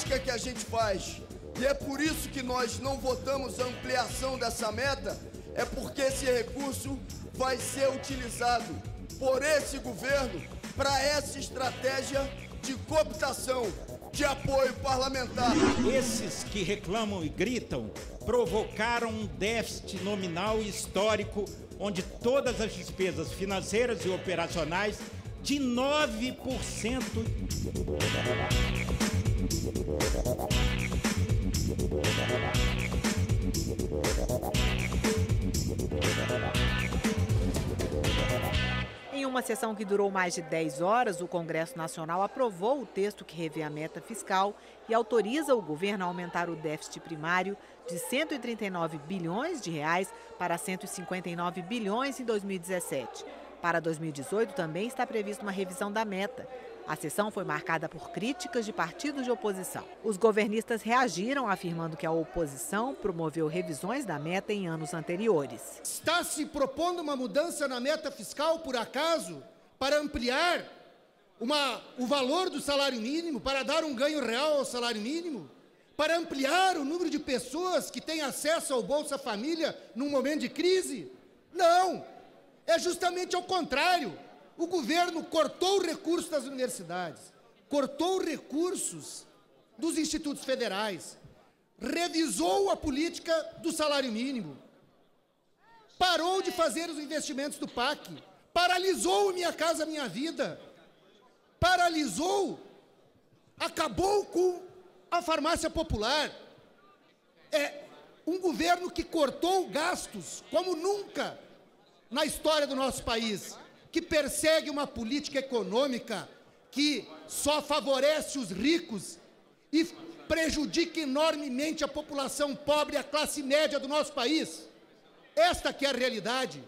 política que a gente faz. E é por isso que nós não votamos a ampliação dessa meta, é porque esse recurso vai ser utilizado por esse governo para essa estratégia de cooptação, de apoio parlamentar. Esses que reclamam e gritam provocaram um déficit nominal histórico, onde todas as despesas financeiras e operacionais de 9%. Em uma sessão que durou mais de 10 horas, o Congresso Nacional aprovou o texto que revê a meta fiscal e autoriza o governo a aumentar o déficit primário de 139 bilhões de reais para 159 bilhões em 2017. Para 2018 também está prevista uma revisão da meta. A sessão foi marcada por críticas de partidos de oposição. Os governistas reagiram afirmando que a oposição promoveu revisões da meta em anos anteriores. Está se propondo uma mudança na meta fiscal, por acaso, para ampliar o valor do salário mínimo, para dar um ganho real ao salário mínimo, para ampliar o número de pessoas que têm acesso ao Bolsa Família num momento de crise? Não! É justamente ao contrário. O governo cortou o recurso das universidades, cortou recursos dos institutos federais, revisou a política do salário mínimo, parou de fazer os investimentos do PAC, paralisou o Minha Casa Minha Vida, paralisou, acabou com a farmácia popular. É um governo que cortou gastos como nunca na história do nosso país, que persegue uma política econômica que só favorece os ricos e prejudica enormemente a população pobre e a classe média do nosso país. Esta que é a realidade.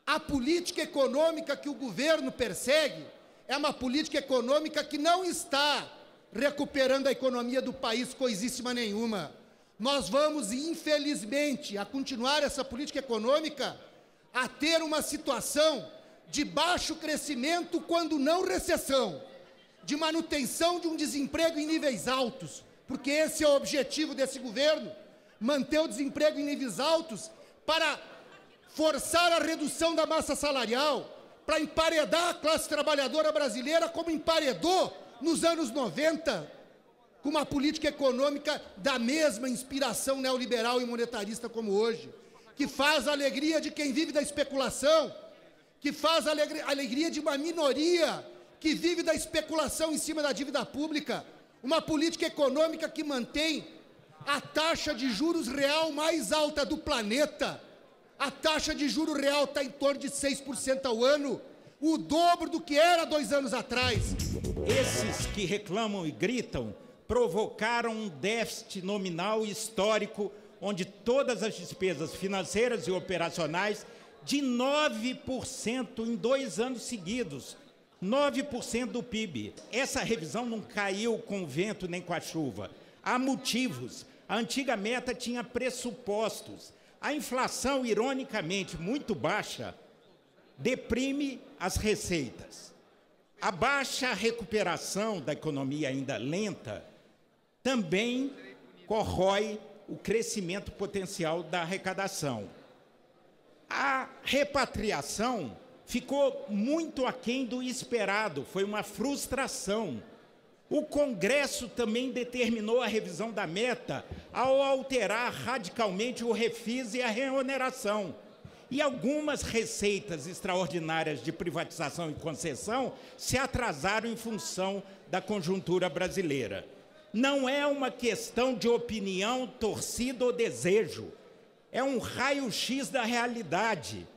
A política econômica que o governo persegue é uma política econômica que não está recuperando a economia do país coisíssima nenhuma. Nós vamos, infelizmente, a continuar essa política econômica, a ter uma situação de baixo crescimento, quando não recessão, de manutenção de um desemprego em níveis altos, porque esse é o objetivo desse governo, manter o desemprego em níveis altos para forçar a redução da massa salarial, para emparedar a classe trabalhadora brasileira como emparedou nos anos 90, com uma política econômica da mesma inspiração neoliberal e monetarista como hoje, que faz a alegria de quem vive da especulação, que faz a alegria de uma minoria que vive da especulação em cima da dívida pública, uma política econômica que mantém a taxa de juros real mais alta do planeta. A taxa de juros real está em torno de 6% ao ano, o dobro do que era 2 anos atrás. Esses que reclamam e gritam provocaram um déficit nominal histórico, onde todas as despesas financeiras e operacionais de 9% em 2 anos seguidos, 9% do PIB. Essa revisão não caiu com o vento nem com a chuva. Há motivos. A antiga meta tinha pressupostos. A inflação, ironicamente, muito baixa, deprime as receitas. A baixa recuperação da economia ainda lenta também corrói o crescimento potencial da arrecadação. A repatriação ficou muito aquém do esperado, foi uma frustração. O Congresso também determinou a revisão da meta ao alterar radicalmente o refis e a reoneração. E algumas receitas extraordinárias de privatização e concessão se atrasaram em função da conjuntura brasileira. Não é uma questão de opinião, torcida ou desejo. É um raio-x da realidade.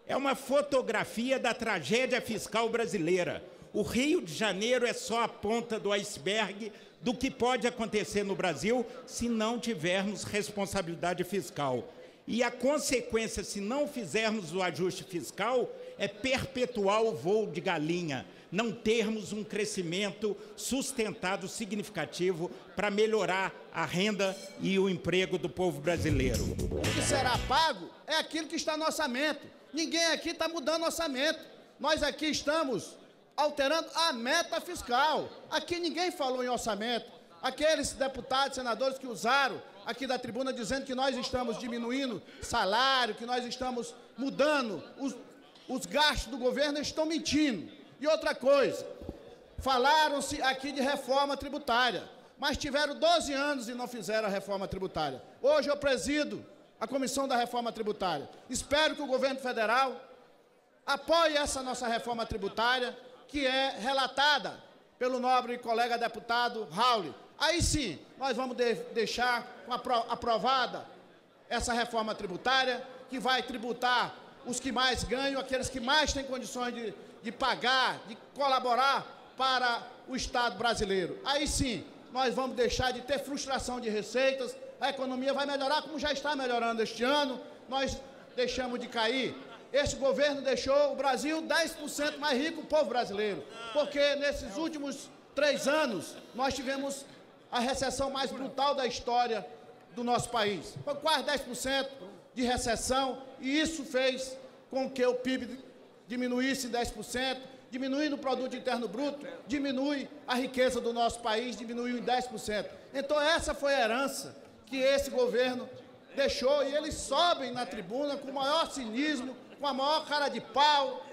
É uma fotografia da tragédia fiscal brasileira. O Rio de Janeiro é só a ponta do iceberg do que pode acontecer no Brasil se não tivermos responsabilidade fiscal. E a consequência, se não fizermos o ajuste fiscal, é perpetuar o voo de galinha, não termos um crescimento sustentado significativo para melhorar a renda e o emprego do povo brasileiro. O que será pago é aquilo que está no orçamento. Ninguém aqui está mudando o orçamento. Nós aqui estamos alterando a meta fiscal. Aqui ninguém falou em orçamento. Aqueles deputados, senadores que usaram aqui da tribuna dizendo que nós estamos diminuindo salário, que nós estamos mudando os gastos do governo, estão mentindo. E outra coisa, falaram-se aqui de reforma tributária, mas tiveram 12 anos e não fizeram a reforma tributária. Hoje eu presido a comissão da reforma tributária. Espero que o governo federal apoie essa nossa reforma tributária, que é relatada pelo nobre colega deputado Raul. Aí sim, nós vamos deixar aprovada essa reforma tributária, que vai tributar os que mais ganham, aqueles que mais têm condições de pagar, de colaborar para o Estado brasileiro. Aí sim, nós vamos deixar de ter frustração de receitas, a economia vai melhorar, como já está melhorando este ano, nós deixamos de cair. Este governo deixou o Brasil 10% mais rico, o povo brasileiro, porque nesses últimos 3 anos nós tivemos a recessão mais brutal da história do nosso país. Foi quase 10% de recessão e isso fez com que o PIB diminuísse 10%, diminuindo o produto interno bruto, diminui a riqueza do nosso país, diminuiu em 10%. Então essa foi a herança que esse governo deixou e eles sobem na tribuna com o maior cinismo, com a maior cara de pau,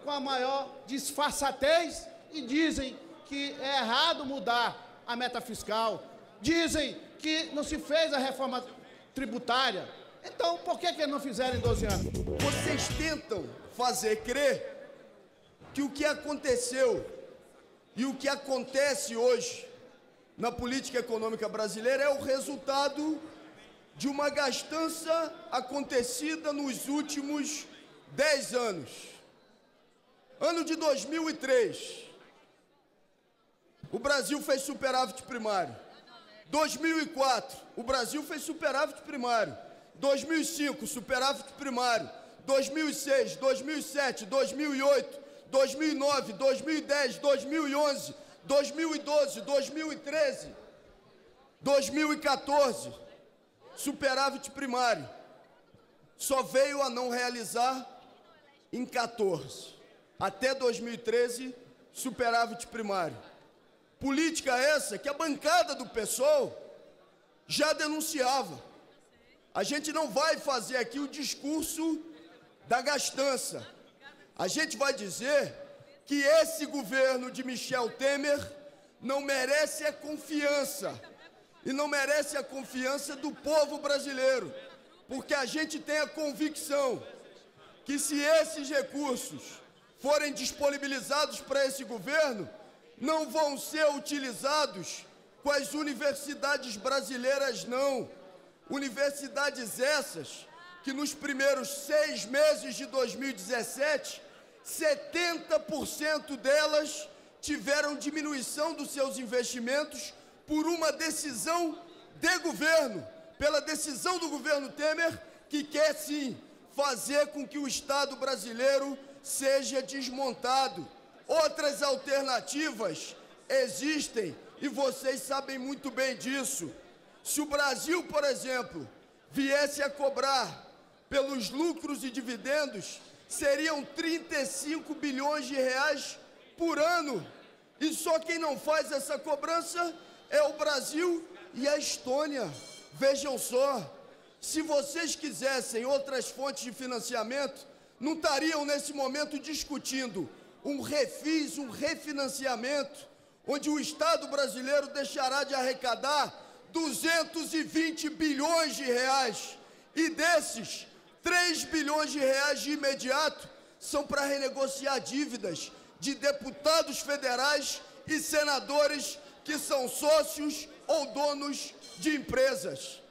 com a maior disfarçatez e dizem que é errado mudar a meta fiscal, dizem que não se fez a reforma tributária. Então, por que não fizeram em 12 anos? Vocês tentam fazer crer que o que aconteceu e o que acontece hoje na política econômica brasileira é o resultado de uma gastança acontecida nos últimos 10 anos. Ano de 2003, o Brasil fez superávit primário. 2004, o Brasil fez superávit primário. 2005, superávit primário. 2006, 2007, 2008, 2009, 2010, 2011, 2012, 2013, 2014, superávit primário. Só veio a não realizar em 14. Até 2013, superávit primário. Política essa que a bancada do PSOL já denunciava. A gente não vai fazer aqui o discurso da gastança. A gente vai dizer que esse governo de Michel Temer não merece a confiança. E não merece a confiança do povo brasileiro. Porque a gente tem a convicção que se esses recursos forem disponibilizados para esse governo, não vão ser utilizados com as universidades brasileiras, não. Universidades essas que nos primeiros 6 meses de 2017, 70% delas tiveram diminuição dos seus investimentos por uma decisão de governo, pela decisão do governo Temer, que quer sim fazer com que o Estado brasileiro seja desmontado. Outras alternativas existem e vocês sabem muito bem disso. Se o Brasil, por exemplo, viesse a cobrar pelos lucros e dividendos, seriam 35 bilhões de reais por ano. E só quem não faz essa cobrança é o Brasil e a Estônia. Vejam só, se vocês quisessem outras fontes de financiamento, não estariam nesse momento discutindo um refis, um refinanciamento, onde o Estado brasileiro deixará de arrecadar 220 bilhões de reais. E desses, 3 bilhões de reais de imediato são para renegociar dívidas de deputados federais e senadores que são sócios ou donos de empresas.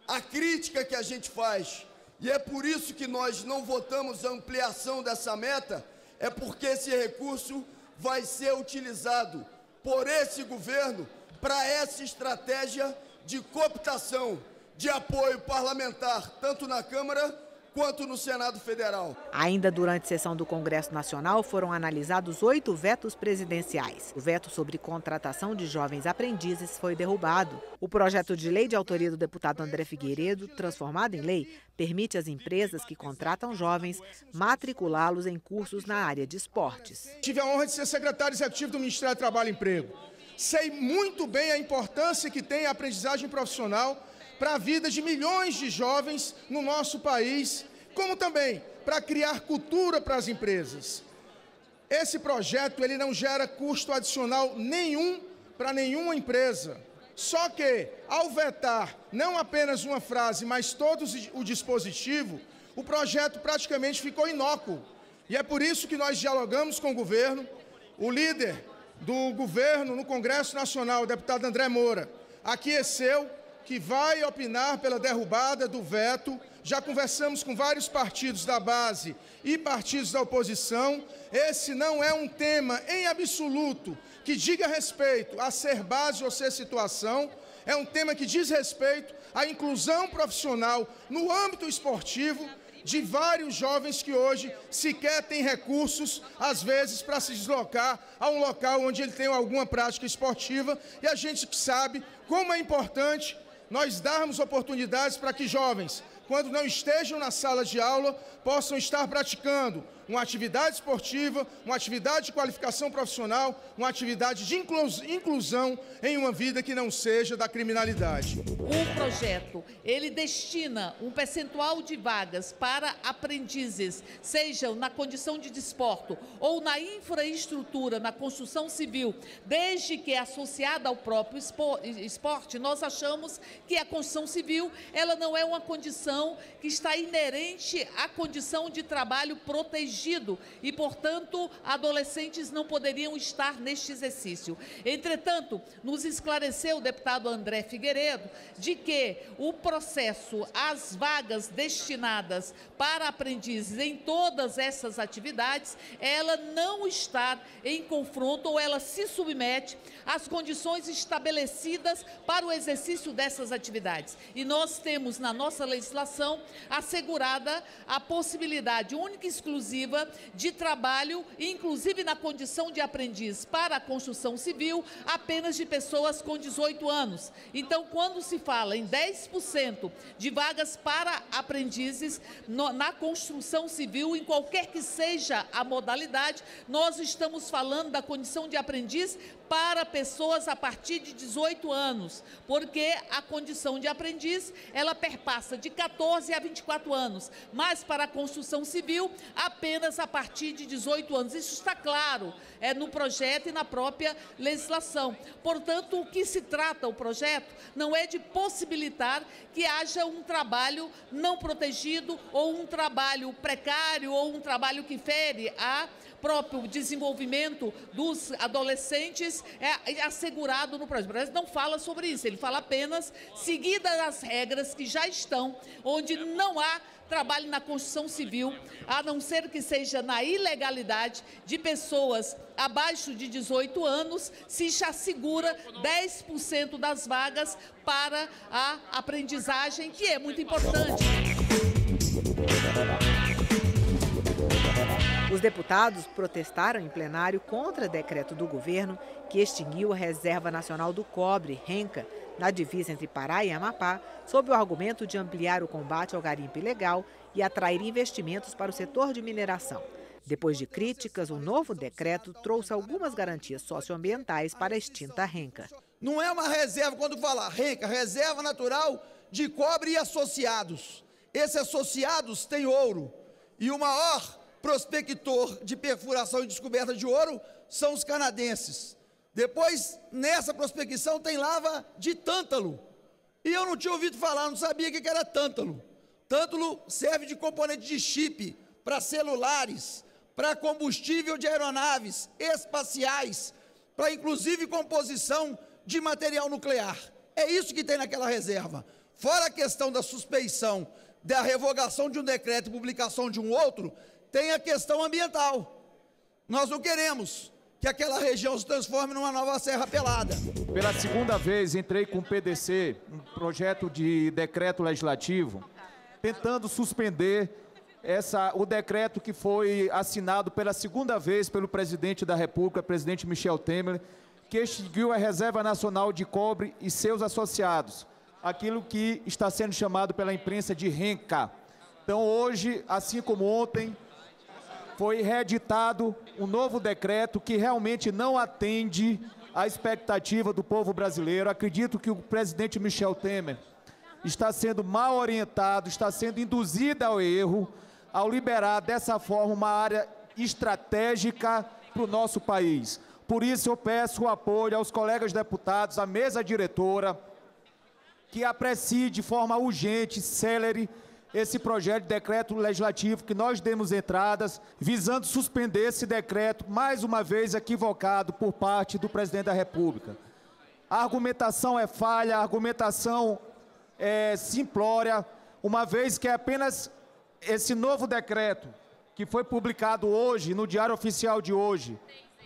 A crítica que a gente faz, e é por isso que nós não votamos a ampliação dessa meta, é porque esse recurso vai ser utilizado por esse governo para essa estratégia de cooptação, de apoio parlamentar, tanto na Câmara quanto no Senado Federal. Ainda durante a sessão do Congresso Nacional foram analisados 8 vetos presidenciais. O veto sobre contratação de jovens aprendizes foi derrubado. O projeto de lei de autoria do deputado André Figueiredo, transformado em lei, permite às empresas que contratam jovens matriculá-los em cursos na área de esportes. Tive a honra de ser secretário executivo do Ministério do Trabalho e Emprego. sei muito bem a importância que tem a aprendizagem profissional para a vida de milhões de jovens no nosso país, como também para criar cultura para as empresas. Esse projeto ele não gera custo adicional nenhum para nenhuma empresa. Só que, ao vetar não apenas uma frase, mas todo o dispositivo, o projeto praticamente ficou inócuo. E é por isso que nós dialogamos com o governo. O líder do governo no Congresso Nacional, o deputado André Moura, aqueceu que vai opinar pela derrubada do veto. Já conversamos com vários partidos da base e partidos da oposição. Esse não é um tema, em absoluto, que diga respeito a ser base ou ser situação. É um tema que diz respeito à inclusão profissional no âmbito esportivo de vários jovens que hoje sequer têm recursos, às vezes, para se deslocar a um local onde ele tem alguma prática esportiva. E a gente sabe como é importante nós darmos oportunidades para que jovens, quando não estejam na sala de aula, possam estar praticando uma atividade esportiva, uma atividade de qualificação profissional, uma atividade de inclusão em uma vida que não seja da criminalidade. O projeto, ele destina um percentual de vagas para aprendizes, sejam na condição de desporto ou na infraestrutura, na construção civil, desde que é associada ao próprio esporte. Nós achamos que a construção civil, ela não é uma condição que está inerente à condição de trabalho protegido e, portanto, adolescentes não poderiam estar neste exercício. Entretanto, nos esclareceu o deputado André Figueiredo de que o processo, as vagas destinadas para aprendizes em todas essas atividades, ela não está em confronto ou ela se submete às condições estabelecidas para o exercício dessas atividades. E nós temos na nossa legislação assegurada a possibilidade única e exclusiva de trabalho, inclusive na condição de aprendiz para a construção civil, apenas de pessoas com 18 anos. Então, quando se fala em 10% de vagas para aprendizes na construção civil, em qualquer que seja a modalidade, nós estamos falando da condição de aprendiz para pessoas a partir de 18 anos, porque a condição de aprendiz, ela perpassa de 14 a 24 anos, mas para a construção civil, apenas a partir de 18 anos. Isso está claro no projeto e na própria legislação. Portanto, o que se trata o projeto não é de possibilitar que haja um trabalho não protegido ou um trabalho precário ou um trabalho que fere a próprio desenvolvimento dos adolescentes assegurado no projeto. Mas não fala sobre isso, ele fala apenas seguidas as regras que já estão, onde não há trabalho na construção civil, a não ser que seja na ilegalidade de pessoas abaixo de 18 anos, se já assegura 10% das vagas para a aprendizagem, que é muito importante. Os deputados protestaram em plenário contra decreto do governo que extinguiu a Reserva Nacional do Cobre, RENCA, na divisa entre Pará e Amapá, sob o argumento de ampliar o combate ao garimpo ilegal e atrair investimentos para o setor de mineração. Depois de críticas, o novo decreto trouxe algumas garantias socioambientais para a extinta RENCA. Não é uma reserva, quando fala RENCA, Reserva Natural de Cobre e Associados. Esses associados têm ouro e o maior prospector de perfuração e descoberta de ouro são os canadenses. Depois, nessa prospecção, tem lava de tântalo. E eu não tinha ouvido falar, não sabia o que era tântalo. Tântalo serve de componente de chip para celulares, para combustível de aeronaves espaciais, para inclusive composição de material nuclear. É isso que tem naquela reserva. Fora a questão da suspeição, da revogação de um decreto e publicação de um outro, tem a questão ambiental. Nós não queremos que aquela região se transforme numa nova Serra Pelada. Pela segunda vez entrei com o PDC, um projeto de decreto legislativo, tentando suspender o decreto que foi assinado pela segunda vez pelo presidente da República, presidente Michel Temer, que extinguiu a Reserva Nacional de Cobre e seus associados, aquilo que está sendo chamado pela imprensa de RENCA. Então hoje, assim como ontem, foi reeditado um novo decreto que realmente não atende a expectativa do povo brasileiro. Acredito que o presidente Michel Temer está sendo mal orientado, está sendo induzido ao erro, ao liberar dessa forma uma área estratégica para o nosso país. Por isso eu peço o apoio aos colegas deputados, à mesa diretora, que aprecie de forma urgente, célere, esse projeto de decreto legislativo que nós demos entradas, visando suspender esse decreto, mais uma vez equivocado por parte do presidente da República. A argumentação é falha, a argumentação é simplória, uma vez que é apenas esse novo decreto, que foi publicado hoje, no Diário Oficial de hoje,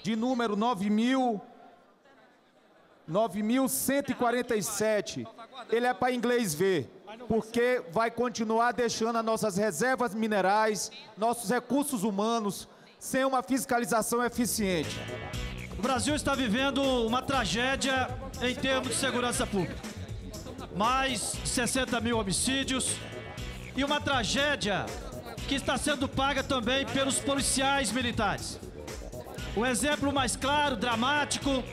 de número 9.147, ele é para inglês ver, porque vai continuar deixando as nossas reservas minerais, nossos recursos humanos, sem uma fiscalização eficiente. O Brasil está vivendo uma tragédia em termos de segurança pública. Mais de 60 mil homicídios e uma tragédia que está sendo paga também pelos policiais militares. O exemplo mais claro, dramático,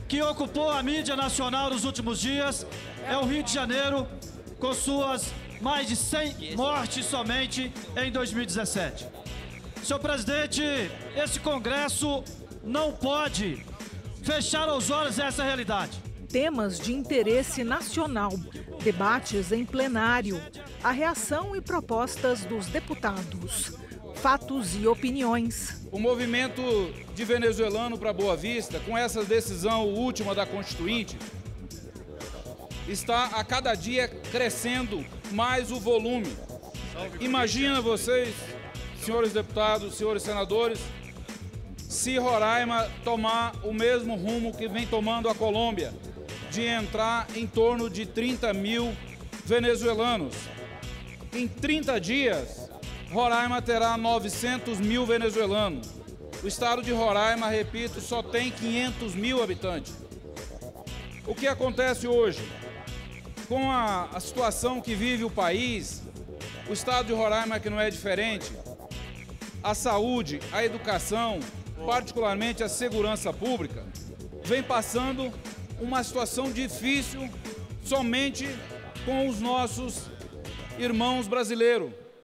que ocupou a mídia nacional nos últimos dias é o Rio de Janeiro, com suas mais de 100 mortes somente em 2017. Senhor presidente, esse Congresso não pode fechar os olhos a essa realidade. Temas de interesse nacional, debates em plenário, a reação e propostas dos deputados, fatos e opiniões. O movimento de venezuelano para Boa Vista, com essa decisão última da Constituinte, está a cada dia crescendo mais o volume. Imagina vocês, senhores deputados, senhores senadores, se Roraima tomar o mesmo rumo que vem tomando a Colômbia, de entrar em torno de 30 mil venezuelanos. Em 30 dias, Roraima terá 900 mil venezuelanos. O estado de Roraima, repito, só tem 500 mil habitantes. O que acontece hoje? Com a situação que vive o país, o estado de Roraima que não é diferente, a saúde, a educação, particularmente a segurança pública, vem passando uma situação difícil somente com os nossos irmãos brasileiros.